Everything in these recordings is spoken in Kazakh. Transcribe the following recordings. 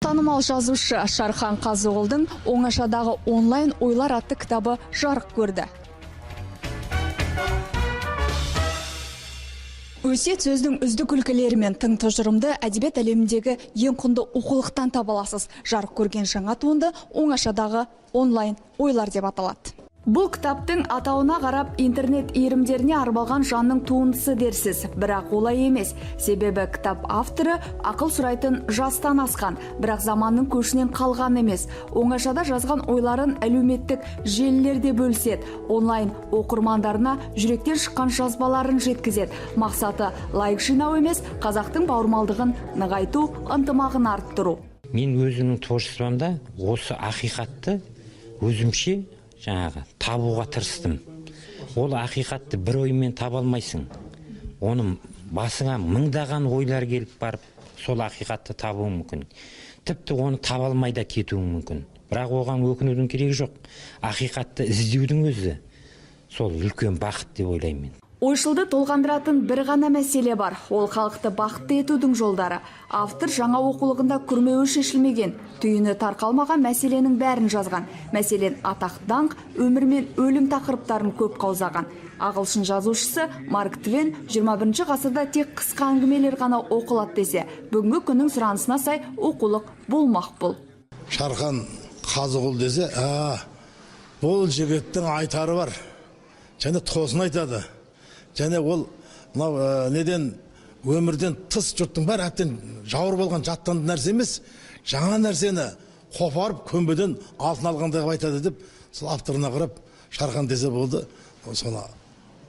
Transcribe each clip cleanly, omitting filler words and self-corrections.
Танымал жазушы Шархан Қазығұлдың «Оңашадағы онлайн ойлар» атты кітабы жарық көрді. Өсиет сөздің үздік үлгілері мен тың тұжырымды әдебиет әлеміндегі ең құнды оқулықтан таба аласыз. Жарық көрген жаңа туынды «Оңашадағы онлайн ойлар» деп аталады. Бұл кітаптың атауына қарап интернет иірімдеріне арбалған жанның туындысы дерсіз, бірақ олай емес. Себебі кітап авторы ақыл сұрайтын жастан асқан, бірақ заманның көшінен қалған емес. Оңашада жазған ойларын әлеуметтік желілерде бөліседі. Онлайн оқырмандарына жүректен шыққан жазбаларын жеткізеді. Мақсаты лайк жинау емес, қазақтың бауырмалдығын нығайту, ынтымағын арттыру. Мен өзімнің творчествомда осы ақиқатты өзімше табуға тырыстым. Ол ақиқатты бір оймен таба алмайсың. Оның басыңа мыңдаған ойлар келіп барып, сол ақиқатты табуың мүмкін. Тіпті оны таба алмай да кетуің мүмкін. Бірақ оған өкінудің керегі жоқ. Ақиқатты іздеудің өзі сол үлкен бақыт деп ойлаймын. Ойшылды толғандыратын бір ғана мәселе бар. Ол халықты бақытты етудің жолдары. Автор жаңа оқулығында күрмеуі шешілмеген, түйіні тарқалмаған мәселенің бәрін жазған. Мәселен, атақ даңқ, өмір мен өлім тақырыптарын көп қаузаған. Ағылшын жазушысы Марк Твен 21 ғасырда тек қысқа әңгімелер ғана оқылады десе, бүгінгі күннің сұранысына сай оқулық болмақ бұл. Шархан Қазығұл десе, бұл жігіттің айтары бар. Және тосын айтады. Және ол неден өмірден тыс жұрттың бәрі әптен жауыр болған жаттанды нәрсе емес, жаңа нәрсені қопарып көмбеден алтын алғандай айтады деп, сол авторына қарап Шархан десе болды, соны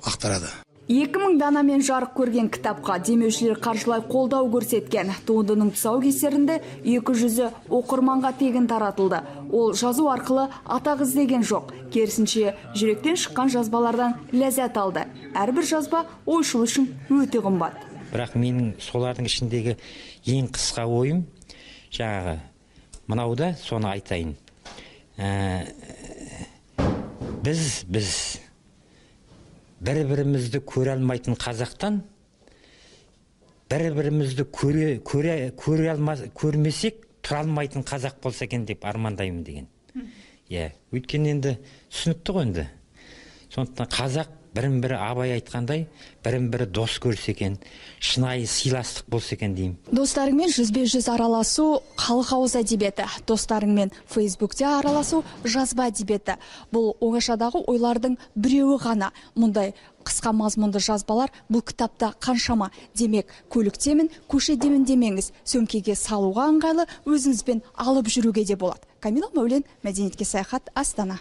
ақтарады. 2000 данамен жарық көрген кітапқа демеушілер қаржылай қолдау көрсеткен. Туындының тұсаукесерінде 200 оқырманға тегін таратылды. Ол жазу арқылы атақ іздеген жоқ. Керісінше жүректен шыққан жазбалардан ләззат алды. Әрбір жазба ойшыл үшін өте қымбат. Бірақ менің солардың ішіндегі ең қысқа ойым, мұнауда соны айтайын. Біз бір-бірімізді көре алмайтын қазақтан бір-бірімізді көрмесек тұра алмайтын қазақ болса екен деп армандаймын деген. Өйткені енді түсінікті ғой енді. Сондықтан қазақ бірін-бірі Абай айтқандай, бірін-бірі дос көрсе екен, шынайы сыйластық болса екен деймін. Достарыңмен жүзбе-жүз араласу халық ауыз әдебиеті, достарыңмен Фейсбукте араласу жазба әдебиеті. Бұл оңашадағы ойлардың біреуі ғана. Мұндай қысқа мазмұнды жазбалар бұл кітапта қаншама. Демек, көліктемін, көшедемін демеңіз, сөмкеге салуға ыңғайлы, өзіңізбен алып жүруге де болады. Камила Мәулен, Мәдениетке саяхат, Астана.